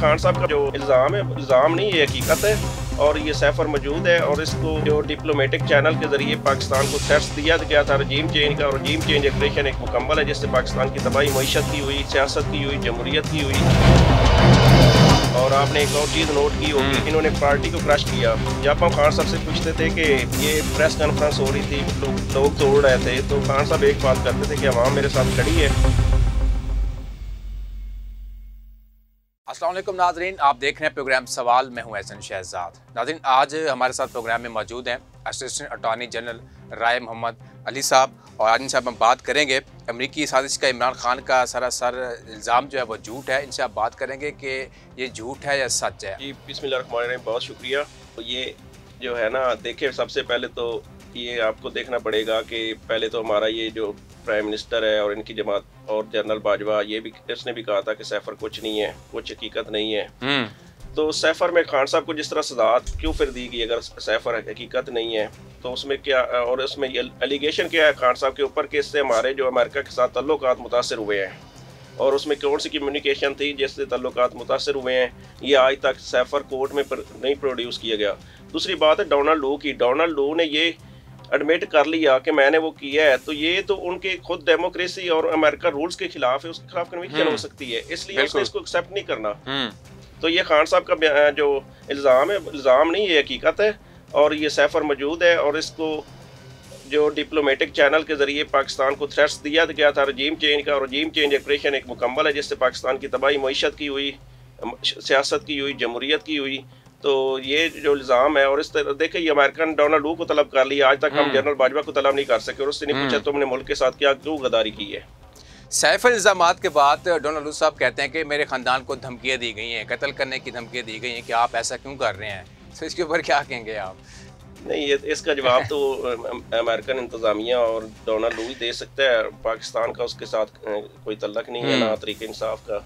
खान साहब का जो इल्ज़ाम है, इल्ज़ाम नहीं, ये हकीकत है और ये सैफर मौजूद है। और इसको जो डिप्लोमेटिक चैनल के ज़रिए पाकिस्तान को थ्रेट्स दिया गया था रजीम चेंज का, और रजीम चेंज ऑपरेशन एक मुकम्मल है जिससे पाकिस्तान की तबाही मईशत की हुई, सियासत की हुई, जमहूरियत की हुई। और आपने एक और चीज़ नोट की होगी, इन्होंने पार्टी को क्रश किया। जब हम खान साहब से पूछते थे कि ये प्रेस कॉन्फ्रेंस हो रही थी, लोग तोड़ रहे थे, तो खान साहब एक बात करते थे कि अवाम मेरे साथ खड़ी है। अस्सलाम वालेकुम नाज़रीन, आप देख रहे हैं प्रोग्राम सवाल। मैं हूं एहसन शहजाद। नाज़रीन, आज हमारे साथ प्रोग्राम में मौजूद हैं असिस्टेंट अटॉर्नी जनरल राय मोहम्मद अली साहब, और आज इनसे हम बात करेंगे अमरीकी साजिश का इमरान खान का सरासर इल्ज़ाम जो है वो झूठ है। इनसे आप बात करेंगे कि ये झूठ है या सच है। जी, बिस्मिल्लाहिर्रहमानिर्रहीम, बहुत शुक्रिया। तो ये जो है ना, देखिए सबसे पहले तो ये आपको देखना पड़ेगा कि पहले तो हमारा ये जो प्राइम मिनिस्टर है और इनकी जमात और जनरल बाजवा, ये भी इसने भी कहा था कि सैफर कुछ नहीं है, कुछ हकीकत नहीं है। तो सैफर में खान साहब को जिस तरह सजा क्यों फिर दी गई अगर सैफर हकीकत नहीं है, तो उसमें क्या, और उसमें एलिगेशन क्या है खान साहब के ऊपर कि इससे हमारे जो अमेरिका के साथ तल्लुकात मुतासर हुए हैं, और उसमें कौन सी कम्युनिकेशन थी जिससे तल्लुकात मुतासर हुए हैं, ये आज तक सैफर कोर्ट में नहीं प्रोड्यूस किया गया। दूसरी बात है डोनाल्ड लू की। डोनाल्ड लू ने ये एडमिट कर लिया कि मैंने वो किया है, तो ये तो उनके खुद डेमोक्रेसी और अमेरिका रूल्स के खिलाफ है, उसके खिलाफ कन्विक्शन हो सकती है, इसलिए उसने इसको एक्सेप्ट नहीं करना। तो ये खान साहब का जो इल्ज़ाम है, इल्ज़ाम नहीं, ये हकीकत है और ये सैफर मौजूद है। और इसको जो डिप्लोमेटिक चैनल के ज़रिए पाकिस्तान को थ्रेट्स दिया गया था रजीम चेंज का, और रजीम चेंज ऑपरेशन एक मुकम्मल है जिससे पाकिस्तान की तबाही मईशत की हुई, सियासत की हुई, जमहूरियत की हुई। तो ये जो इल्ज़ाम है, और इस तरह देखिए ये अमेरिकन डोनाल्ड लू को तलब कर लिया, आज तक हम जनरल बाजवा को तलब नहीं कर सके, और उससे नहीं पूछा तुमने मुल्क के साथ क्या क्यों गद्दारी की है। सैफर इल्ज़ामात के बाद डोनाल्ड लू साहब कहते हैं कि मेरे ख़ानदान को धमकियाँ दी गई हैं, कत्ल करने की धमकियाँ दी गई हैं कि आप ऐसा क्यों कर रहे हैं। तो इसके ऊपर क्या कहेंगे आप? नहीं, ये इसका जवाब तो अमेरिकन इंतज़ामिया और डोनाल्ड लू ही दे सकता है। पाकिस्तान का उसके साथ कोई तल्लक नहीं है, ना तरीके इंसाफ का।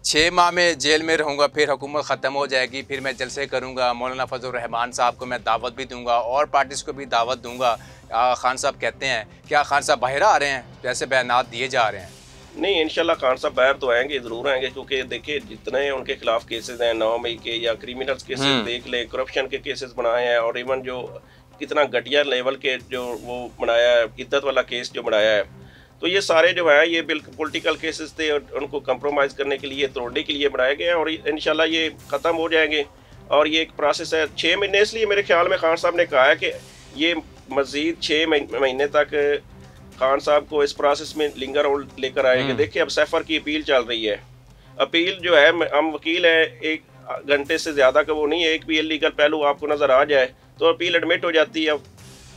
6 माह में जेल में रहूँगा, फिर हुकूमत ख़त्म हो जाएगी, फिर मैं जलसे करूँगा, मौलाना फजल रहमान साहब को मैं दावत भी दूँगा और पार्टीज़ को भी दावत दूँगा, खान साहब कहते हैं। क्या खान साहब बाहर आ रहे हैं जैसे बयानात दिए जा रहे हैं? नहीं, इंशाल्लाह खान साहब बाहर तो आएंगे, ज़रूर आएंगे, क्योंकि देखिए जितने उनके खिलाफ केसेस हैं 9 मई के, या क्रिमिनल्स केसेस देख ले, करप्शन के केसेस बनाए हैं, और इवन जो कितना घटिया लेवल के जो वो बनाया है, इद्दत वाला केस जो बनाया है, तो ये सारे जो है ये बिल्कुल पॉलिटिकल केसेस थे और उनको कंप्रोमाइज़ करने के लिए, तोड़ने के लिए बनाए गए हैं, और इंशाल्लाह ये ख़त्म हो जाएंगे। और ये एक प्रोसेस है 6 महीने, इसलिए मेरे ख्याल में खान साहब ने कहा है कि ये मज़ीद 6 महीने तक खान साहब को इस प्रोसेस में लिंगर और लेकर आएंगे। देखिए अब सैफर की अपील चल रही है, अपील जो है, हम वकील हैं, 1 घंटे से ज़्यादा का वो नहीं है, एक भी इलीगल पहलू आपको नज़र आ जाए तो अपील एडमिट हो जाती है।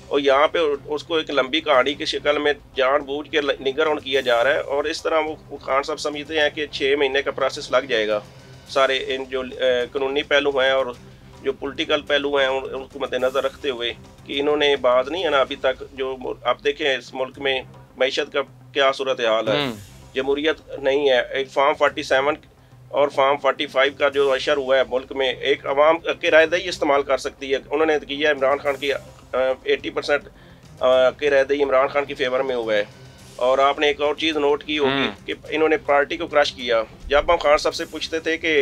और यहाँ पे उसको एक लंबी कहानी की शक्ल में जानबूझ के निगर ऑन किया जा रहा है, और इस तरह वो खान साहब समझते हैं कि 6 महीने का प्रोसेस लग जाएगा। सारे इन जो कानूनी पहलू हैं और जो पॉलिटिकल पहलू हैं उनको मद्देनज़र रखते हुए कि इन्होंने बात नहीं है ना अभी तक, जो आप देखें इस मुल्क में मईशत का क्या सूरत हाल है, जमहूरियत नहीं है। एक फार्म 47 और फार्म 45 का जो अशर हुआ है मुल्क में, एक अवाम की रायदही इस्तेमाल कर सकती है, उन्होंने किया इमरान खान की 80% की रायदही इमरान खान की फेवर में हुआ है। और आपने एक और चीज़ नोट की होगी कि इन्होंने पार्टी को क्रश किया। जब हम खान साहब से पूछते थे कि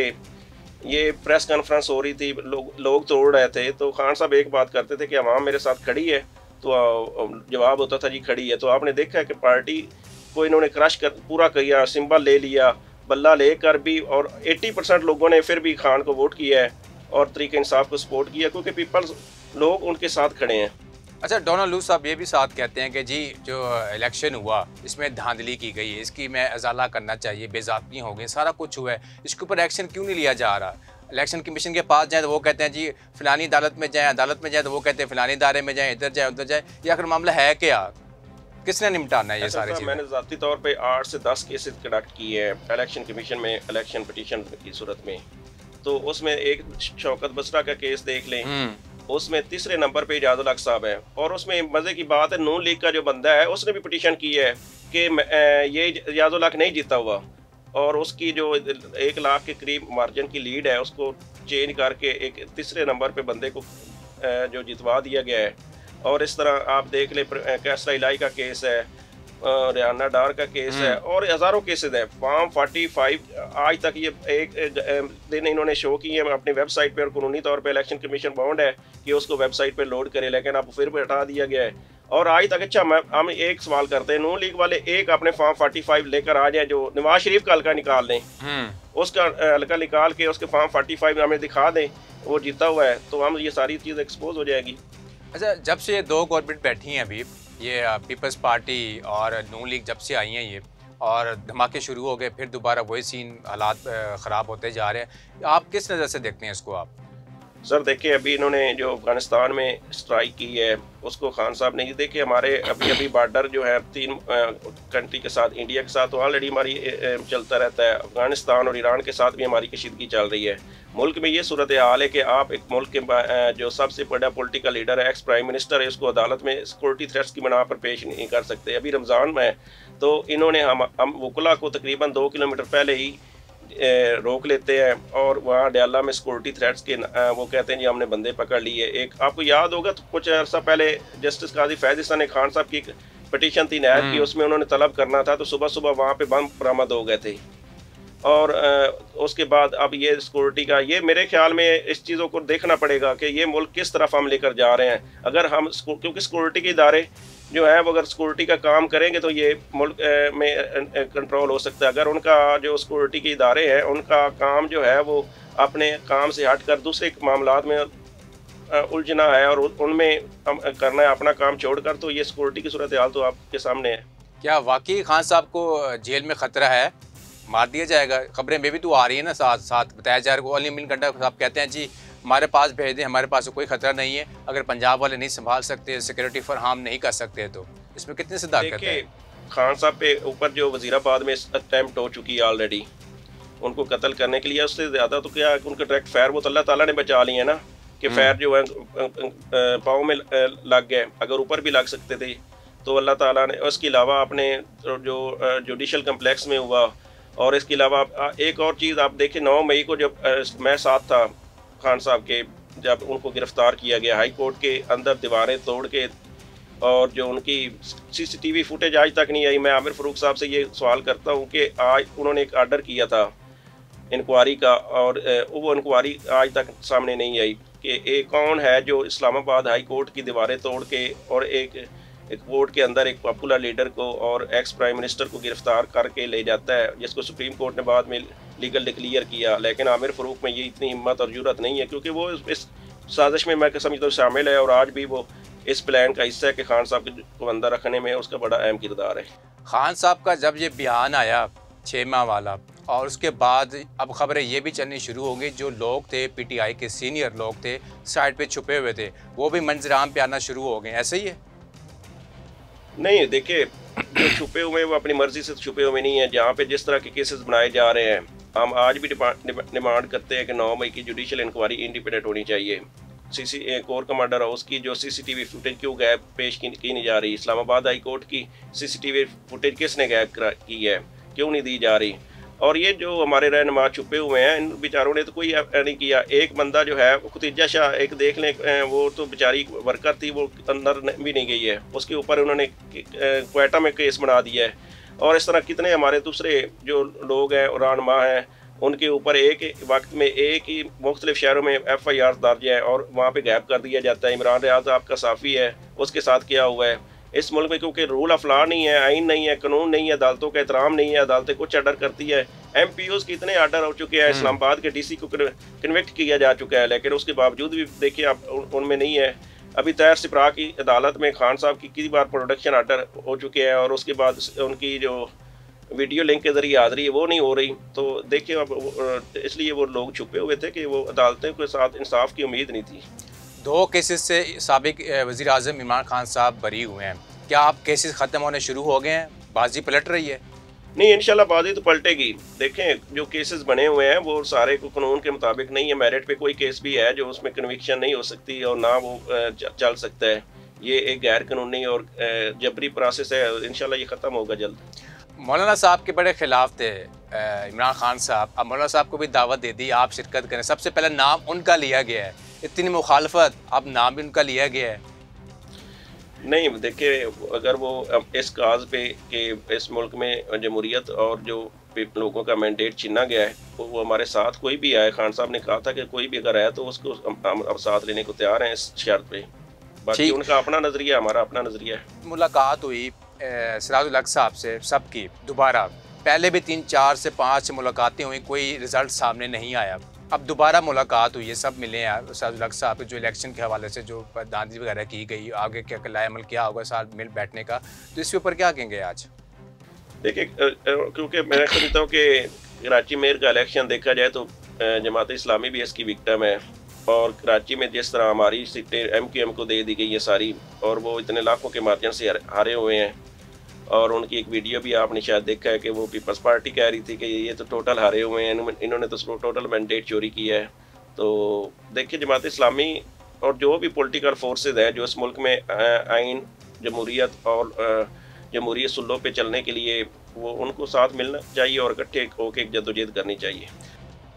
ये प्रेस कॉन्फ्रेंस हो रही थी, लोग तोड़ रहे थे, तो खान साहब एक बात करते थे कि अवाम मेरे साथ खड़ी है, तो जवाब होता था जी खड़ी है। तो आपने देखा है कि पार्टी को इन्होंने क्रश कर पूरा किया, सिंबल ले लिया, बल्ला लेकर भी, और 80% लोगों ने फिर भी खान को वोट किया है और तरीके इंसाफ को सपोर्ट किया, क्योंकि पीपल्स लोग उनके साथ खड़े हैं। अच्छा, डोनाल्ड लू साहब ये भी साथ कहते हैं कि जी जो इलेक्शन हुआ इसमें धांधली की गई है, इसकी मैं अजाला करना चाहिए, बेज़ाब्तियाँ हो गई, सारा कुछ हुआ है, इसके ऊपर एक्शन क्यों नहीं लिया जा रहा? इलेक्शन कमीशन के पास जाए तो वो कहते हैं जी फ़लानी अदालत में जाएँ, अदालत में जाए तो वो कहते हैं फ़लानी इदारे में जाएँ, इधर जाए उधर जाए। ये आखिर मामला है क्या? किसने निपटाना है ये सारी चीज़ें? मैंने ज़ाती तौर पे 8 से 10 केसेस कंडक्ट किए हैं इलेक्शन कमीशन में, इलेक्शन पिटीशन की सूरत में। तो उसमें एक शौकत बसरा का केस देख लें, उसमें तीसरे नंबर पे इजाज़ुल हक साहब है, और उसमें मज़े की बात है नून लीग का जो बंदा है उसने भी पिटीशन की है कि ये इजाज़ुल हक नहीं जीता हुआ, और उसकी जो 1 लाख के करीब मार्जिन की लीड है उसको चेंज करके एक तीसरे नंबर पे बंदे को जो जितवा दिया गया है। और इस तरह आप देख ले कैसरा इलाई का केस है, रियाना डार का केस है और हज़ारों केसेस हैं। फॉर्म 45 आज तक ये एक दिन इन्होंने शो किए हैं अपनी वेबसाइट पे और कानूनी तौर पे इलेक्शन कमीशन बाउंड है कि उसको वेबसाइट पे लोड करे, लेकिन अब फिर भी हटा दिया गया है। और आज तक अच्छा हम एक सवाल करते हैं, नून लीग वाले एक अपने फॉर्म 45 लेकर आ जाए, जो नवाज शरीफ का हल्का निकाल दें, उसका हल्का निकाल के उसके फॉर्म 45 हमें दिखा दें वो जीता हुआ है, तो हम ये सारी चीज़ एक्सपोज हो जाएगी। अच्छा, जब से ये दो गवर्नमेंट बैठी हैं अभी, ये पीपल्स पार्टी और नून लीग जब से आई हैं ये, और धमाके शुरू हो गए, फिर दोबारा वही सीन, हालात ख़राब होते जा रहे हैं, आप किस नज़र से देखते हैं इसको आप? सर देखिए, अभी इन्होंने जो अफगानिस्तान में स्ट्राइक की है उसको खान साहब ने, देखिए हमारे अभी बॉर्डर जो है 3 कंट्री के साथ, इंडिया के साथ तो ऑलरेडी हमारी चलता रहता है, अफगानिस्तान और ईरान के साथ भी हमारी कशीदगी चल रही है। मुल्क में ये सूरत हाल है कि आप एक मुल्क के जो सबसे बड़ा पॉलिटिकल लीडर है, एक्स प्राइम मिनिस्टर है, उसको अदालत में सिक्योरिटी थ्रेट्स की बिना पर पेश नहीं कर सकते। अभी रमज़ान में तो इन्होंने हम वकला को तकरीबन 2 किलोमीटर पहले ही रोक लेते हैं और वहाँ डयाला में सिक्योरिटी थ्रेट्स के वो कहते हैं जी हमने बंदे पकड़ लिए। एक आपको याद होगा तो कुछ अर्सा पहले जस्टिस काजी फैज़ हसन ने खान साहब की पटिशन थी नैब की, उसमें उन्होंने तलब करना था, तो सुबह सुबह वहाँ पे बम बरामद हो गए थे। और उसके बाद अब ये सिक्योरिटी का, ये मेरे ख्याल में इस चीज़ों को देखना पड़ेगा कि ये मुल्क किस तरफ हम लेकर जा रहे हैं। अगर हम क्योंकि सिक्योरिटी के इदारे जो है वो अगर सिक्योरिटी का काम करेंगे तो ये मुल्क में कंट्रोल हो सकता है। अगर उनका जो सिक्योरिटी के इदारे हैं उनका काम जो है वो अपने काम से हटकर दूसरे मामलात में उलझना है और उनमें करना है अपना काम छोड़कर, तो ये सिक्योरिटी की सूरत हाल तो आपके सामने है। क्या वाकई खान साहब को जेल में ख़तरा है, मार दिया जाएगा? खबरें में भी तो आ रही है ना, साथ साथ बताया जा रहा है। अली अमीन गंडा साहब कहते हैं जी हमारे पास भेज दें, हमारे पास कोई ख़तरा नहीं है, अगर पंजाब वाले नहीं संभाल सकते, सिक्योरिटी फरहाम नहीं कर सकते, तो इसमें कितने सिद्धांत करते हैं? खान साहब पे ऊपर जो वज़ीराबाद में अटैम्प्ट हो चुकी है ऑलरेडी उनको कत्ल करने के लिए, उससे ज़्यादा तो क्या उनके डायरेक्ट फायर वो तो अल्लाह ताला ने बचा लिए ना, कि फायर जो है पाँव में लग गए, अगर ऊपर भी लग सकते थे तो अल्लाह ताला ने। उसके अलावा अपने जो जुडिशल कम्प्लेक्स में हुआ, और इसके अलावा एक और चीज़ आप देखें, 9 मई को जब मैं साथ था खान साहब के, जब उनको गिरफ़्तार किया गया हाई कोर्ट के अंदर दीवारें तोड़ के, और जो उनकी CCTV फुटेज आज तक नहीं आई। मैं आमिर फ़ारूक साहब से ये सवाल करता हूँ कि आज उन्होंने एक आर्डर किया था इंक्वायरी का, और वो इंक्वायरी आज तक सामने नहीं आई कि एक कौन है जो इस्लामाबाद हाई कोर्ट की दीवारें तोड़ के और एक कोर्ट के अंदर एक पॉपुलर लीडर को और एक्स प्राइम मिनिस्टर को गिरफ्तार करके ले जाता है, जिसको सुप्रीम कोर्ट ने बाद में लीगल डिक्लेयर किया। लेकिन आमिर फ़ारूक में ये इतनी हिम्मत और जुर्रत नहीं है, क्योंकि वो इस साजिश में मैं समझता हूँ शामिल है, और आज भी वो इस प्लान का हिस्सा है कि खान साहब को अंदर रखने में उसका बड़ा अहम किरदार है। खान साहब का जब ये बयान आया 6 माह वाला, और उसके बाद अब खबरें ये भी चलनी शुरू हो गई, जो लोग थे PTI के सीनियर लोग थे साइड पे छुपे हुए थे, वो भी मंजराम पे आना शुरू हो गए, ऐसे ही है? नहीं, देखिए जो छुपे हुए वो अपनी मर्जी से छुपे हुए नहीं है। जहाँ पे जिस तरह के केसेस बनाए जा रहे हैं, हम आज भी डिमांड करते हैं कि 9 मई की जुडिशल इंक्वायरी इंडिपेंडेंट होनी चाहिए। कोर कमांडर हाउस की जो CCTV फुटेज क्यों गैप पेश की नहीं जा रही? इस्लामाबाद हाई कोर्ट की CCTV फुटेज किसने गैप की है, क्यों नहीं दी जा रही? और ये जो हमारे रहनुमा छुपे हुए हैं, इन बेचारों ने तो कोई नहीं किया। एक बंदा जो है खुतीजा शाह, एक देख लें, वो तो बेचारी वर्कर थी, वो अंदर भी नहीं गई है, उसके ऊपर उन्होंने क्वेटा में केस बना दिया है। और इस तरह कितने हमारे दूसरे जो लोग हैं रहनुमा हैं, उनके ऊपर एक वक्त में एक ही मुख्तलिफ शहरों में FIR दर्ज है और वहाँ पे गैप कर दिया जाता है। इमरान रियाज आपका साफ़ी है, उसके साथ क्या हुआ है? इस मुल्क में क्योंकि रूल ऑफ लॉ नहीं है, आइन नहीं है, कानून नहीं है, अदालतों का एहतराम नहीं है, अदालतें कुछ ऑर्डर करती है। MPOs के इतने ऑर्डर हो चुके हैं, इस्लामाबाद के DC को कन्विक्ट किया जा चुका है, लेकिन उसके बावजूद भी देखिए आप उनमें नहीं है। अभी तैर सिपरा की अदालत में खान साहब की कितनी बार प्रोडक्शन ऑर्डर हो चुके हैं, और उसके बाद उनकी जो वीडियो लिंक के ज़रिए हाज़िरी है वो नहीं हो रही। तो देखिए अब इसलिए वो लोग छुपे हुए थे कि वो अदालतों के साथ इंसाफ की उम्मीद नहीं थी। 2 केसेस से साबिक वज़ीर आज़म इमरान खान साहब बरी हुए हैं, क्या आप केसेस ख़त्म होने शुरू हो गए हैं? बाजी पलट रही है? नहीं, इंशाल्लाह बाजी तो पलटेगी। देखें जो केसेस बने हुए हैं वो सारे को कानून के मुताबिक नहीं है। मेरिट पे कोई केस भी है जो उसमें कन्विक्शन नहीं हो सकती और ना वो चल सकता है। ये एक गैर कानूनी और जबरी प्रोसेस है, इंशाल्लाह ये ख़त्म होगा जल्द। मौलाना साहब के बड़े खिलाफ थे इमरान खान साहब, अब मौलाना साहब को भी दावत दे दी, आप शिरकत करें। सबसे पहले नाम उनका लिया गया है, इतनी मुखालफत, अब नाम भी उनका लिया गया है। नहीं देखिए, अगर वो इस काज पे कि इस मुल्क में जमहूरियत और जो लोगों का मैंडेट छीना गया है, तो वो हमारे साथ कोई भी आए, खान साहब ने कहा था कि कोई भी अगर आए तो उसको हम अब साथ लेने को तैयार हैं इस शर्त पे। बाकी ठीक, उनका अपना नज़रिया, हमारा अपना नज़रिया है। मुलाकात हुई सिराजुल हक साहब से सबकी दोबारा, पहले भी 3 4 से 5 मुलाकातें हुई, कोई रिज़ल्ट सामने नहीं आया। अब दोबारा मुलाकात हुई है, सब मिले हैं सिराजुल हक साहब जो इलेक्शन के हवाले से जो धांधली वगैरह की गई, आगे क्या लाएमल क्या होगा साथ मिल बैठने का, तो इसके ऊपर क्या कहेंगे आज? देखिए, क्योंकि मैं समझता हूँ कि कराची मेयर का इलेक्शन देखा जाए तो जमात इस्लामी भी इसकी विक्टिम है, और कराची में जिस तरह हमारी सीटें MQM को दे दी गई है सारी, और वो इतने लाखों के मार्जिन से हारे हुए हैं। और उनकी एक वीडियो भी आपने शायद देखा है कि वो पीपल्स पार्टी कह रही थी कि ये तो टोटल हारे हुए हैं, इन्होंने तो टोटल मैंडेट चोरी किया है। तो देखिए, जमात इस्लामी और जो भी पॉलिटिकल फोर्सेज है जो इस मुल्क में आइन, जमहूरियत और जमहूरियत सुल्लों पे चलने के लिए, वो उनको साथ मिलना चाहिए और इकट्ठे होकर एक जद्दोजहद करनी चाहिए।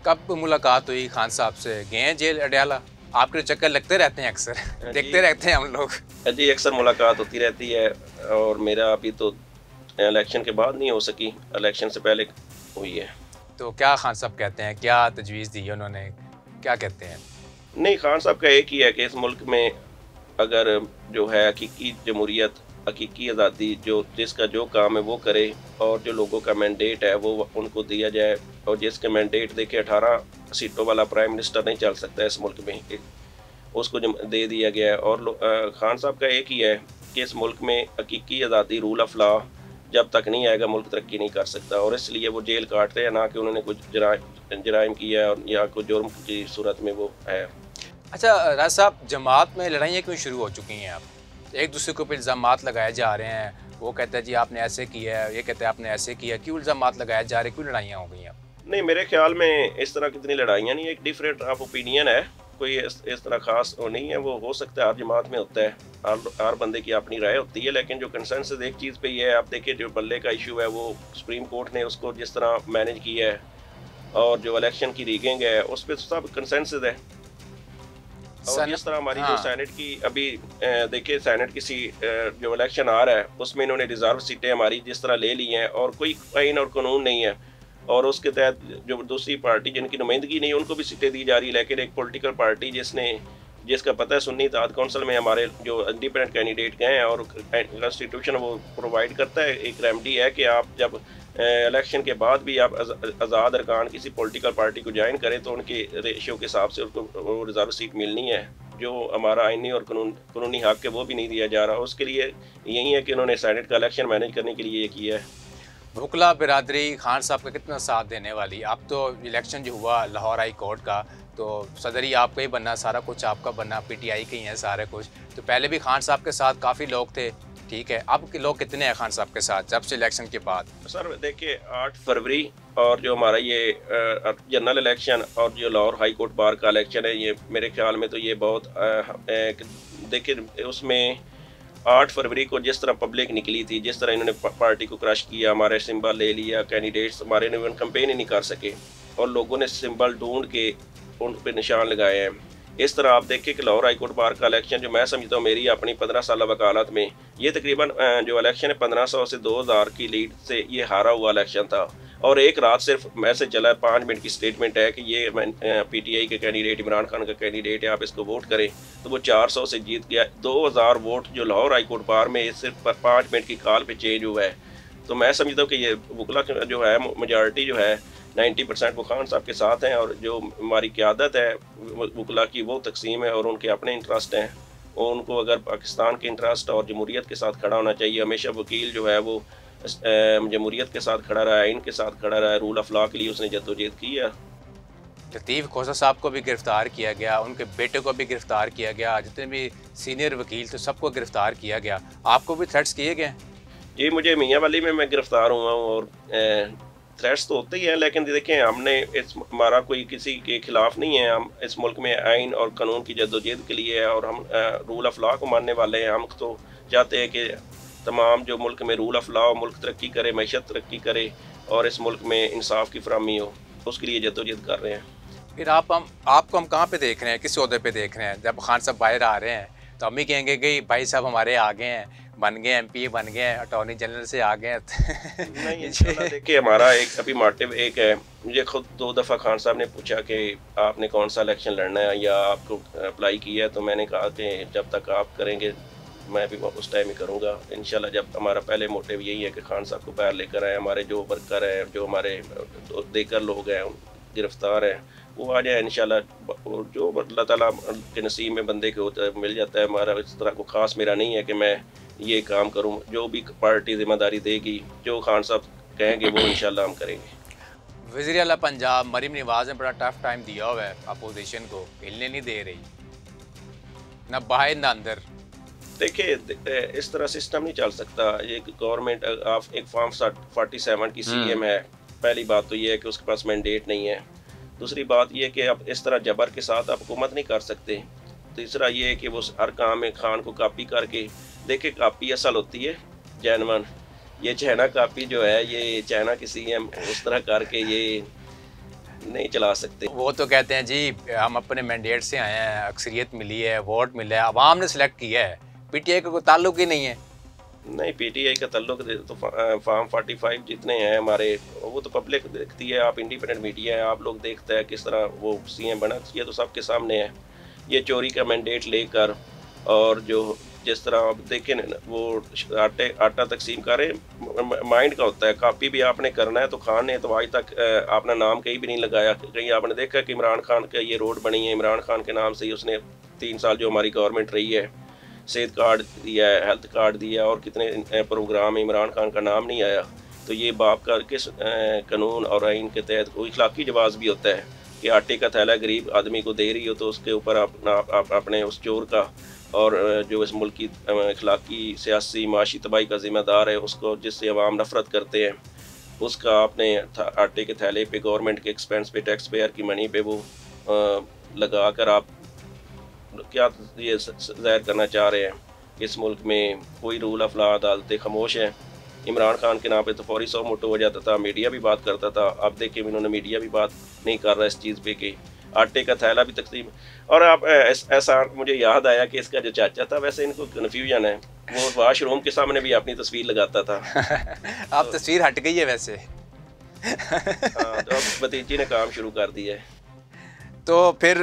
कब मुलाकात हुई खान साहब से? गए हैं जेल अडयाला? आपके चक्कर लगते रहते हैं अक्सर, देखते रहते हैं हम लोग। जी, अक्सर मुलाकात होती रहती है, और मेरा अभी तो इलेक्शन के बाद नहीं हो सकी, इलेक्शन से पहले हुई है। तो क्या खान साहब कहते हैं, क्या तजवीज़ दी है उन्होंने, क्या कहते हैं? नहीं, खान साहब का एक ही है कि इस मुल्क में अगर जो है हकीकी जमहूरियत, हकीकी आज़ादी, जो जिसका जो काम है वो करे, और जो लोगों का मैंडेट है वो उनको दिया जाए। और जिसके मैंडेट देखे 18 सीटों वाला प्राइम मिनिस्टर नहीं चल सकता इस मुल्क में, उसको दे दिया गया है। और खान साहब का एक ही है कि इस मुल्क में हकीकी आज़ादी, रूल ऑफ लॉ जब तक नहीं आएगा मुल्क तरक्की नहीं कर सकता, और इसलिए वो जेल काट रहे हैं, ना कि उन्होंने कुछ जराइम किया है और या कोई जुर्म की सूरत में वो है। अच्छा राज साहब, जमात में लड़ाइयाँ क्यों शुरू हो चुकी हैं? आप एक दूसरे के ऊपर इल्ज़ामात लगाए जा रहे हैं, वो कहता है जी आपने ऐसे किया है, ये कहता है आपने ऐसे किया, क्यों इल्ज़ामात लगाए जा रहे हैं, क्यों लड़ाइयाँ हो गई हैं? नहीं, मेरे ख्याल में इस तरह कितनी लड़ाइयाँ नहीं, एक डिफरेंट ऑफ ओपिनियन है, कोई इस तरह खास वो नहीं है। वो हो सकता है हर जमात में होता है, हर बंदे की अपनी राय होती है, लेकिन जो कंसेंसस एक चीज़ पे ही है। आप देखिए, जो बल्ले का इशू है वो सुप्रीम कोर्ट ने उसको जिस तरह मैनेज किया है, और जो इलेक्शन की रिगिंग है उस पर सब कंसेंसस है। और जिस तरह हमारी जो सेनेट की अभी देखिए, सेनेट की जो इलेक्शन आ रहा है उसमें इन्होंने रिजर्व सीटें हमारी जिस तरह ले ली हैं, और कोई आइन और कानून नहीं है, और उसके तहत जो दूसरी पार्टी जिनकी नुमाइंदगी नहीं उनको भी सीटें दी जा रही है। लेकिन एक पॉलिटिकल पार्टी जिसका पता है सुन्नी इत्तेहाद काउंसिल में हमारे जो इंडिपेंडेंट कैंडिडेट गए हैं, और कॉन्स्टिट्यूशन वो प्रोवाइड करता है, एक रेमडी है कि आप जब इलेक्शन के बाद भी आप आज़ाद अरकान किसी पॉलिटिकल पार्टी को ज्वाइन करें तो उनके रेशियो के हिसाब से उनको वो रिजर्व सीट मिलनी है। जो हमारा आइनी और कानूनी हक है वो भी नहीं दिया जा रहा। उसके लिए यही है कि उन्होंने सेनेट का इलेक्शन मैनेज करने के लिए ये किया है। वकला बिरादरी खान साहब का कितना साथ देने वाली? अब तो इलेक्शन जो हुआ लाहौर हाई कोर्ट का, तो सदर ही आपका ही बनना, सारा कुछ आपका बनना, PTI के ही हैं सारे कुछ। तो पहले भी खान साहब के साथ काफ़ी लोग थे, ठीक है, अब के लोग कितने हैं खान साहब के साथ जब से इलेक्शन के बाद? सर देखिए, 8 फरवरी और जो हमारा ये जनरल इलेक्शन और जो लाहौर हाई कोर्ट बार का इलेक्शन है, ये मेरे ख्याल में तो ये बहुत देखिए, उसमें 8 फरवरी को जिस तरह पब्लिक निकली थी, जिस तरह इन्होंने पार्टी को क्रश किया, हमारे सिंबल ले लिया, कैंडिडेट्स हमारे इवन कंपेन ही नहीं कर सके, और लोगों ने सिंबल ढूंढ के उन पर निशान लगाए हैं। इस तरह आप देखें कि लाहौर हाई कोर्ट बार का इलेक्शन, जो मैं समझता हूँ मेरी अपनी 15 साल वकालत में, ये तकरीबन जो इलेक्शन है 1500 से 2000 की लीड से ये हारा हुआ इलेक्शन था। और एक रात सिर्फ मैसेज चला, 5 मिनट की स्टेटमेंट है कि ये PTI के कैंडिडेट, इमरान खान का कैंडिडेट है, आप इसको वोट करें, तो वो 400 से जीत गया। 2000 वोट जो लाहौर हाई कोर्ट बार में सिर्फ 5 मिनट की कॉल पे चेंज हुआ है। तो मैं समझता हूँ कि ये वकला जो है मेजॉरिटी जो है 90% वो खान साहब के साथ हैं, और जो हमारी क़यादत है वकला की वो तकसीम है, और उनके अपने इंटरेस्ट हैं। उनको अगर पाकिस्तान के इंटरेस्ट और जमहूरियत के साथ खड़ा होना चाहिए। हमेशा वकील जो है वो जमहूरियत के साथ खड़ा रहा है, आइन के साथ खड़ा रहा है, रूल ऑफ लॉ के लिए उसने जद्दोजहद की है। लतीफ़ खोसा साहब को भी गिरफ़्तार किया गया, उनके बेटे को भी गिरफ़्तार किया गया, जितने भी सीनियर वकील थे सबको गिरफ़्तार किया गया। आपको भी थ्रेट्स किए गए? जी, मुझे मियाँ वाली में मैं गिरफ़्तार हुआ हूँ, और थ्रेट्स तो होते ही हैं, लेकिन देखें हमने हमारा कोई किसी के ख़िलाफ़ नहीं है। हम इस मुल्क में आइन और कानून की जद्दोजहद के लिए है, और हम रूल ऑफ लॉ को मानने वाले हैं। हम तो चाहते हैं कि तमाम जो मुल्क में रूल ऑफ लॉ, मुल्क तरक्की करे, मईशत तरक्की करे, और इस मुल्क में इंसाफ की फराहमी हो, उसके लिए जद्दोजहद कर रहे हैं। फिर आपको हम कहाँ पे देख रहे हैं, किस ओहदे पे देख रहे हैं? जब खान साहब बाहर आ रहे हैं तो हम ही कहेंगे कि भाई साहब हमारे आ गए हैं, बन गए MPA बन गए हैं, अटॉर्नी जनरल से आ गए हैं। नहीं इंशाल्लाह देखिए हमारा एक अभी मोटिव एक है। मुझे खुद 2 दफ़ा खान साहब ने पूछा कि आपने कौन सा इलेक्शन लड़ना है या आपको अप्लाई किया है, तो मैंने कहा कि जब तक आप करेंगे मैं भी उस टाइम ही करूँगा इंशाल्लाह। जब हमारा पहले मोटिव यही है कि खान साहब को बाहर लेकर आए, हमारे जो वर्कर हैं, जो हमारे देकर लोग हैं गिरफ्तार हैं, वो आ जाए इंशाल्लाह। जो अल्लाह ताला के नसीब में बंदे के होता है मिल जाता है। हमारा इस तरह को ख़ास मेरा नहीं है कि मैं ये काम करूं, जो भी पार्टी जिम्मेदारी देगी, जो खान साहब कहेंगे वो इंशाल्लाह हम करेंगे। वज़ीर आला पंजाब मरीम नवाज़ ने बड़ा टफ टाइम दिया हुआ है अपोजिशन को, हिलने नहीं दे रही, ना बाहर ना अंदर। देखिए इस तरह सिस्टम नहीं चल सकता। ये गवर्नमेंट आप एक फॉर्म 47 की CM है। पहली बात तो ये है कि उसके पास मैंडेट नहीं है। दूसरी बात ये है कि आप इस तरह जबर के साथ आप हुकूमत नहीं कर सकते। तीसरा ये है कि वो हर काम में खान को कॉपी करके देखिए, कॉपी असल होती है जैनवन। ये चाइना कॉपी जो है, ये चाइना की CM उस तरह करके ये नहीं चला सकते। वो तो कहते हैं जी हम अपने मैंडेट से आए हैं, अक्सरियत मिली है, वोट मिला है, अवाम ने सिलेक्ट किया है, PTI का कोई ताल्लुक ही नहीं है। नहीं, PTI का ताल्लुक तो फॉर्म 45 जितने हैं हमारे, वो तो पब्लिक देखती है। आप इंडिपेंडेंट मीडिया है, आप लोग देखते हैं किस तरह वो CM बना, ये तो सबके सामने है। ये चोरी का मैंडेट लेकर और जो जिस तरह आप देखें ना, वो आटा तकसीम करें माइंड का होता है। कॉपी भी आपने करना है, तो खान ने तो आज तक अपना नाम कहीं भी नहीं लगाया। कहीं आपने देखा कि इमरान खान का ये रोड बनी है, इमरान खान के नाम से ही उसने 3 साल जो हमारी गवर्नमेंट रही है, सेहत कार्ड दिया है, हेल्थ कार्ड दिया, और कितने प्रोग्राम में इमरान खान का नाम नहीं आया। तो ये बाप का किस कानून और आइन के तहत कोई इखलाकी जवाब भी होता है कि आटे का थैला गरीब आदमी को दे रही हो, तो उसके ऊपर अपने उस चोर का और जो इस मुल्क की इखलाकी सियासी माशी तबाही का ज़िम्मेदार है, उसको जिससे अवाम नफ़रत करते हैं, उसका आपने आटे के थैले पे गवर्नमेंट के एक्सपेंस पे, टैक्स पेयर की मनी पे वो लगा कर आप क्या ये ज़ाहिर करना चाह रहे हैं। इस मुल्क में कोई रूल ऑफ लॉ, अदालतें खामोश हैं। इमरान खान के नाम पे तो फौरी सौ मोटो हो जाता था, मीडिया भी बात करता था। अब देखिए इन्होंने मीडिया भी बात नहीं कर रहा इस चीज़ पे कि आटे का थैला भी तकसीम। और आप ऐसा मुझे याद आया कि इसका जो चाचा था, वैसे इनको कन्फ्यूजन है, वो वाशरूम के सामने भी अपनी तस्वीर लगाता था। आप तस्वीर हट गई है वैसे। हाँ, तो अब भतीजी ने काम शुरू कर दिया है। तो फिर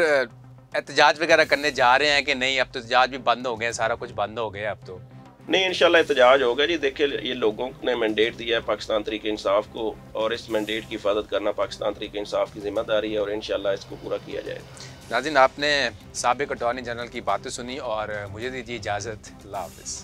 एहतजाज वगैरह करने जा रहे हैं कि नहीं? अब तो एहतजाज भी बंद हो गए, सारा कुछ बंद हो गया अब तो। नहीं, इंशाल्लाह एहतजाज होगा जी। देखिए ये लोगों ने मैंडेट दिया है पाकिस्तान तहरीक इंसाफ को, और इस मैंडेट की हिफाजत करना पाकिस्तान तहरीक इंसाफ की जिम्मेदारी है, और इंशाल्लाह इसको पूरा किया जाएगा। नाज़रीन, आपने साबिक़ अटॉर्नी जनरल की बातें सुनी और मुझे दीजिए इजाज़त। अल्लाह हाफ़िज़।